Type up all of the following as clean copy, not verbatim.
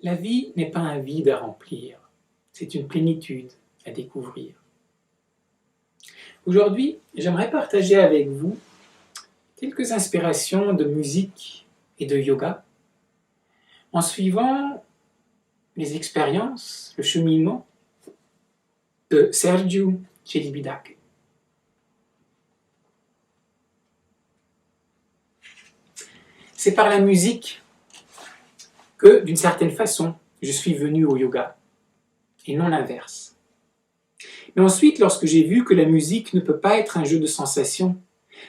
La vie n'est pas un vide à remplir, c'est une plénitude à découvrir. Aujourd'hui, j'aimerais partager avec vous quelques inspirations de musique et de yoga en suivant les expériences, le cheminement de Sergiu Celibidache. C'est par la musique que, d'une certaine façon, je suis venu au yoga, et non l'inverse. Mais ensuite, lorsque j'ai vu que la musique ne peut pas être un jeu de sensations,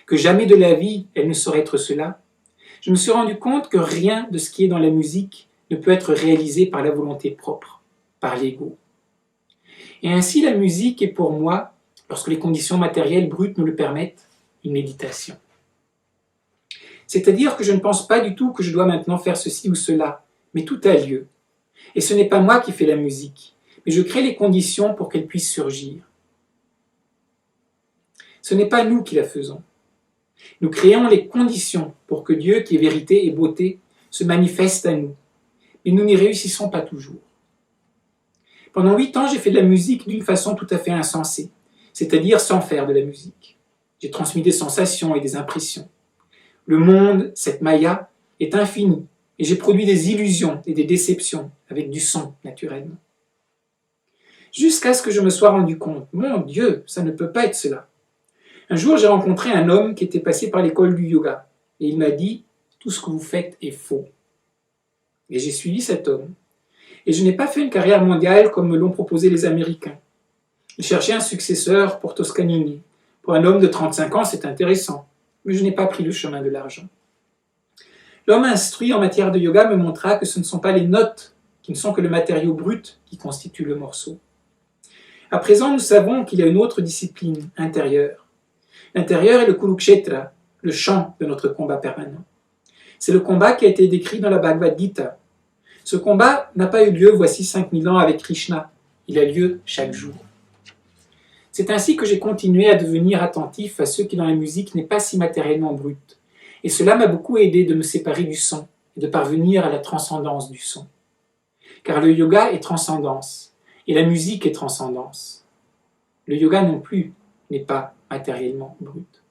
que jamais de la vie elle ne saurait être cela, je me suis rendu compte que rien de ce qui est dans la musique ne peut être réalisé par la volonté propre, par l'ego. Et ainsi la musique est pour moi, lorsque les conditions matérielles brutes nous le permettent, une méditation. C'est-à-dire que je ne pense pas du tout que je dois maintenant faire ceci ou cela, mais tout a lieu. Et ce n'est pas moi qui fais la musique, mais je crée les conditions pour qu'elle puisse surgir. Ce n'est pas nous qui la faisons. Nous créons les conditions pour que Dieu, qui est vérité et beauté, se manifeste à nous. Mais nous n'y réussissons pas toujours. Pendant 8 ans, j'ai fait de la musique d'une façon tout à fait insensée, c'est-à-dire sans faire de la musique. J'ai transmis des sensations et des impressions. Le monde, cette maya, est infini, et j'ai produit des illusions et des déceptions avec du son, naturellement. Jusqu'à ce que je me sois rendu compte, mon Dieu, ça ne peut pas être cela. Un jour, j'ai rencontré un homme qui était passé par l'école du yoga, et il m'a dit, tout ce que vous faites est faux. Et j'ai suivi cet homme. Et je n'ai pas fait une carrière mondiale comme me l'ont proposé les Américains. Ils cherchaient un successeur pour Toscanini. Pour un homme de 35 ans, c'est intéressant, mais je n'ai pas pris le chemin de l'argent. L'homme instruit en matière de yoga me montra que ce ne sont pas les notes qui ne sont que le matériau brut qui constitue le morceau. À présent, nous savons qu'il y a une autre discipline intérieure. L'intérieur est le Kurukshetra, le champ de notre combat permanent. C'est le combat qui a été décrit dans la Bhagavad Gita. Ce combat n'a pas eu lieu voici 5000 ans avec Krishna. Il a lieu chaque jour. C'est ainsi que j'ai continué à devenir attentif à ce qui dans la musique n'est pas si matériellement brut. Et cela m'a beaucoup aidé de me séparer du son et de parvenir à la transcendance du son. Car le yoga est transcendance, et la musique est transcendance. Le yoga non plus n'est pas matériellement brut.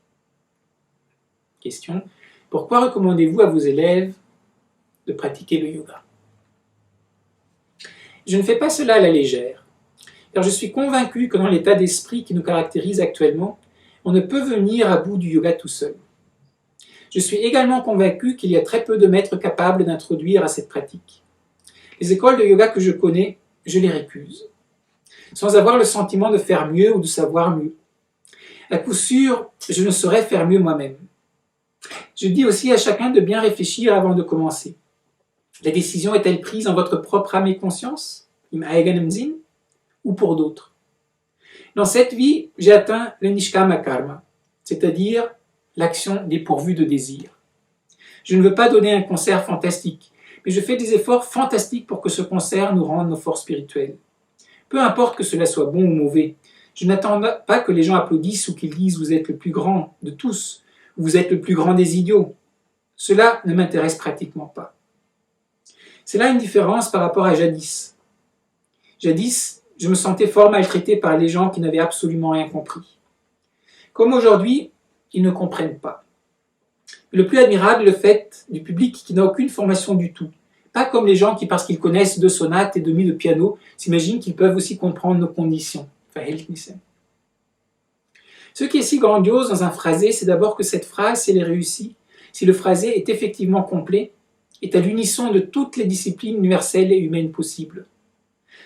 Question. Pourquoi recommandez-vous à vos élèves de pratiquer le yoga ? Je ne fais pas cela à la légère, car je suis convaincu que dans l'état d'esprit qui nous caractérise actuellement, on ne peut venir à bout du yoga tout seul. Je suis également convaincu qu'il y a très peu de maîtres capables d'introduire à cette pratique. Les écoles de yoga que je connais, je les récuse, sans avoir le sentiment de faire mieux ou de savoir mieux. À coup sûr, je ne saurais faire mieux moi-même. Je dis aussi à chacun de bien réfléchir avant de commencer. La décision est-elle prise en votre propre âme et conscience, im eigenem Sinn, ou pour d'autres? Dans cette vie, j'ai atteint le Nishkama Karma, c'est-à-dire l'action dépourvue de désir. Je ne veux pas donner un concert fantastique, mais je fais des efforts fantastiques pour que ce concert nous rende nos forces spirituelles. Peu importe que cela soit bon ou mauvais, je n'attends pas que les gens applaudissent ou qu'ils disent « vous êtes le plus grand de tous » ou « vous êtes le plus grand des idiots ». Cela ne m'intéresse pratiquement pas. C'est là une différence par rapport à jadis. Jadis, je me sentais fort maltraité par les gens qui n'avaient absolument rien compris. Comme aujourd'hui, ils ne comprennent pas. Le plus admirable est le fait du public qui n'a aucune formation du tout. Pas comme les gens qui, parce qu'ils connaissent 2 sonates et demi de piano, s'imaginent qu'ils peuvent aussi comprendre nos conditions. Ce qui est si grandiose dans un phrasé, c'est d'abord que cette phrase, si elle est réussie, si le phrasé est effectivement complet, est à l'unisson de toutes les disciplines universelles et humaines possibles.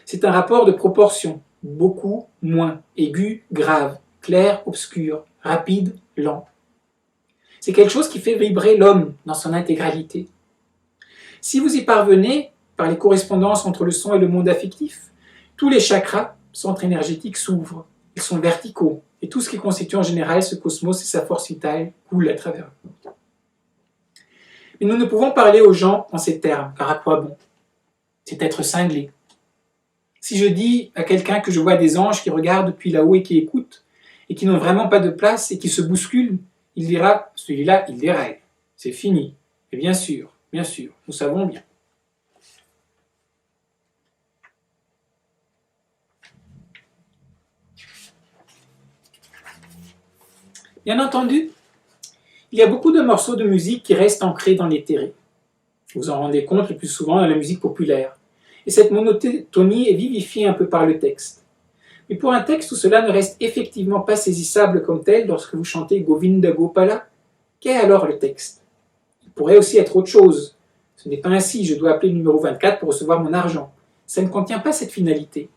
C'est un rapport de proportion, beaucoup, moins, aigu, grave, clair, obscur, rapide, lent. C'est quelque chose qui fait vibrer l'homme dans son intégralité. Si vous y parvenez, par les correspondances entre le son et le monde affectif, tous les chakras, centres énergétiques, s'ouvrent. Ils sont verticaux, et tout ce qui constitue en général ce cosmos et sa force vitale coule à travers eux. Mais nous ne pouvons parler aux gens en ces termes, car à quoi bon? C'est être cinglé. Si je dis à quelqu'un que je vois des anges qui regardent depuis là-haut et qui écoutent, et qui n'ont vraiment pas de place et qui se bousculent, il dira, celui-là, il déraille. C'est fini. Et bien sûr, nous savons bien. Bien entendu, il y a beaucoup de morceaux de musique qui restent ancrés dans l'éthéré. Vous vous en rendez compte le plus souvent dans la musique populaire. Et cette monotonie est vivifiée un peu par le texte. Mais pour un texte où cela ne reste effectivement pas saisissable comme tel lorsque vous chantez Govinda Gopala, qu'est alors le texte? Il pourrait aussi être autre chose. Ce n'est pas ainsi, je dois appeler le numéro 24 pour recevoir mon argent. Ça ne contient pas cette finalité.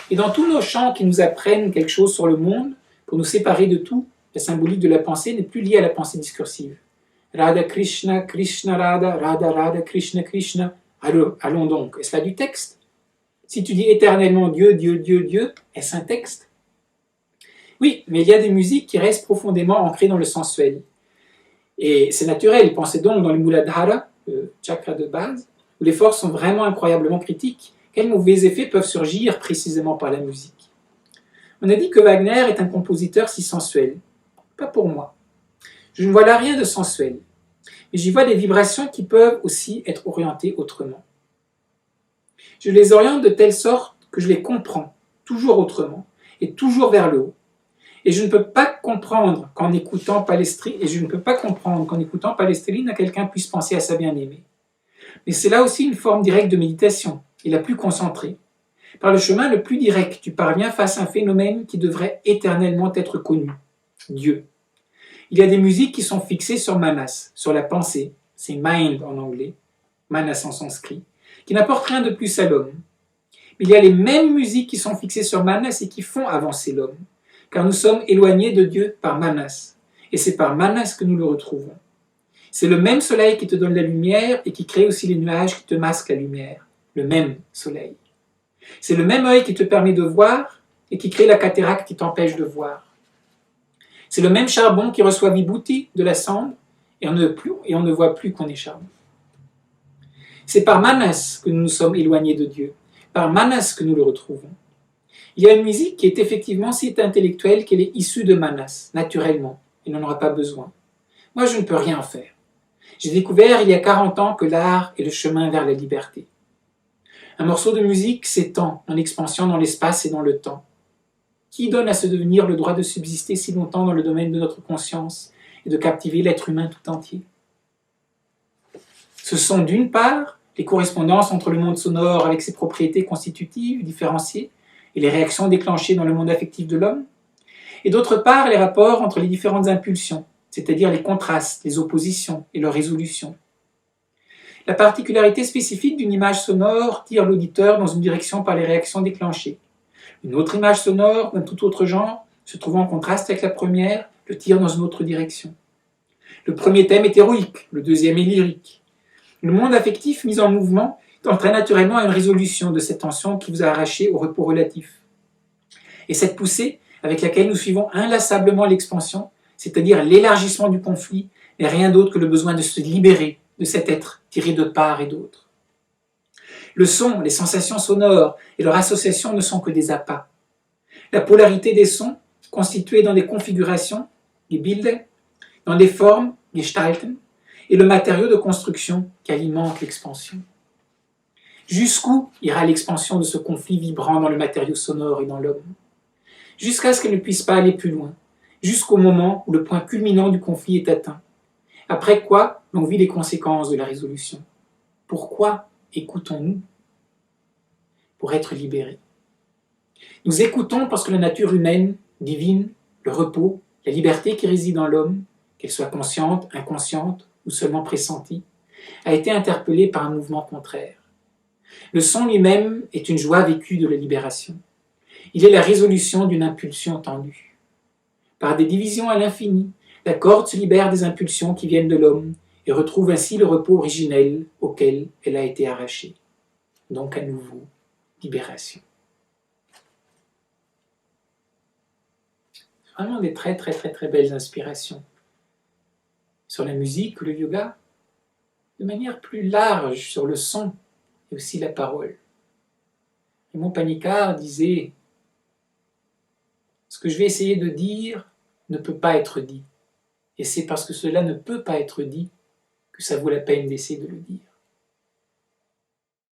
Et dans tous nos chants qui nous apprennent quelque chose sur le monde, pour nous séparer de tout, la symbolique de la pensée n'est plus liée à la pensée discursive. Radha Krishna, Krishna Radha, Radha Radha, Krishna Krishna. Allons donc, est-ce là du texte? Si tu dis éternellement Dieu, Dieu, Dieu, Dieu, est-ce un texte? Oui, mais il y a des musiques qui restent profondément ancrées dans le sensuel. Et c'est naturel, pensez donc dans le Muladhara, le chakra de base, où les forces sont vraiment incroyablement critiques. Quels mauvais effets peuvent surgir précisément par la musique? On a dit que Wagner est un compositeur si sensuel. Pas pour moi. Je ne vois là rien de sensuel. Mais j'y vois des vibrations qui peuvent aussi être orientées autrement. Je les oriente de telle sorte que je les comprends, toujours autrement, et toujours vers le haut. Et je ne peux pas comprendre qu'en écoutant Palestrine, à quelqu'un puisse penser à sa bien-aimée. Mais c'est là aussi une forme directe de méditation, et la plus concentrée. Par le chemin le plus direct, tu parviens face à un phénomène qui devrait éternellement être connu, Dieu. Il y a des musiques qui sont fixées sur Manas, sur la pensée, c'est mind en anglais, Manas en sanskrit, qui n'apportent rien de plus à l'homme. Mais il y a les mêmes musiques qui sont fixées sur Manas et qui font avancer l'homme, car nous sommes éloignés de Dieu par Manas, et c'est par Manas que nous le retrouvons. C'est le même soleil qui te donne la lumière et qui crée aussi les nuages qui te masquent la lumière, le même soleil. C'est le même œil qui te permet de voir et qui crée la cataracte qui t'empêche de voir. C'est le même charbon qui reçoit Vibhuti de la cendre et on ne voit plus qu'on est charbon. C'est par Manas que nous nous sommes éloignés de Dieu, par Manas que nous le retrouvons. Il y a une musique qui est effectivement si intellectuelle qu'elle est issue de Manas, naturellement, et n'en aura pas besoin. Moi, je ne peux rien faire. J'ai découvert il y a 40 ans que l'art est le chemin vers la liberté. Un morceau de musique s'étend en expansion dans l'espace et dans le temps. Qui donne à se devenir le droit de subsister si longtemps dans le domaine de notre conscience et de captiver l'être humain tout entier? Ce sont d'une part les correspondances entre le monde sonore avec ses propriétés constitutives, différenciées, et les réactions déclenchées dans le monde affectif de l'homme, et d'autre part les rapports entre les différentes impulsions, c'est-à-dire les contrastes, les oppositions et leurs résolutions. La particularité spécifique d'une image sonore tire l'auditeur dans une direction par les réactions déclenchées. Une autre image sonore d'un tout autre genre, se trouvant en contraste avec la première, le tire dans une autre direction. Le premier thème est héroïque, le deuxième est lyrique. Le monde affectif mis en mouvement entraîne naturellement à une résolution de cette tension qui vous a arraché au repos relatif. Et cette poussée, avec laquelle nous suivons inlassablement l'expansion, c'est-à-dire l'élargissement du conflit, n'est rien d'autre que le besoin de se libérer de cet être tiré de part et d'autre. Le son, les sensations sonores et leur association ne sont que des appâts. La polarité des sons, constituée dans des configurations, les Bilder, dans des formes, Gestalten, et le matériau de construction qui alimente l'expansion. Jusqu'où ira l'expansion de ce conflit vibrant dans le matériau sonore et dans l'homme? Jusqu'à ce qu'elle ne puisse pas aller plus loin, jusqu'au moment où le point culminant du conflit est atteint. Après quoi, l'on vit les conséquences de la résolution. Pourquoi écoutons-nous? Pour être libérés. Nous écoutons parce que la nature humaine, divine, le repos, la liberté qui réside en l'homme, qu'elle soit consciente, inconsciente ou seulement pressentie, a été interpellée par un mouvement contraire. Le son lui-même est une joie vécue de la libération. Il est la résolution d'une impulsion tendue. Par des divisions à l'infini, la corde se libère des impulsions qui viennent de l'homme et retrouve ainsi le repos originel auquel elle a été arrachée. Donc à nouveau, libération. Vraiment des très très très très belles inspirations sur la musique ou le yoga, de manière plus large sur le son et aussi la parole. Raymond Panicard disait « Ce que je vais essayer de dire ne peut pas être dit, et c'est parce que cela ne peut pas être dit que ça vaut la peine d'essayer de le dire. »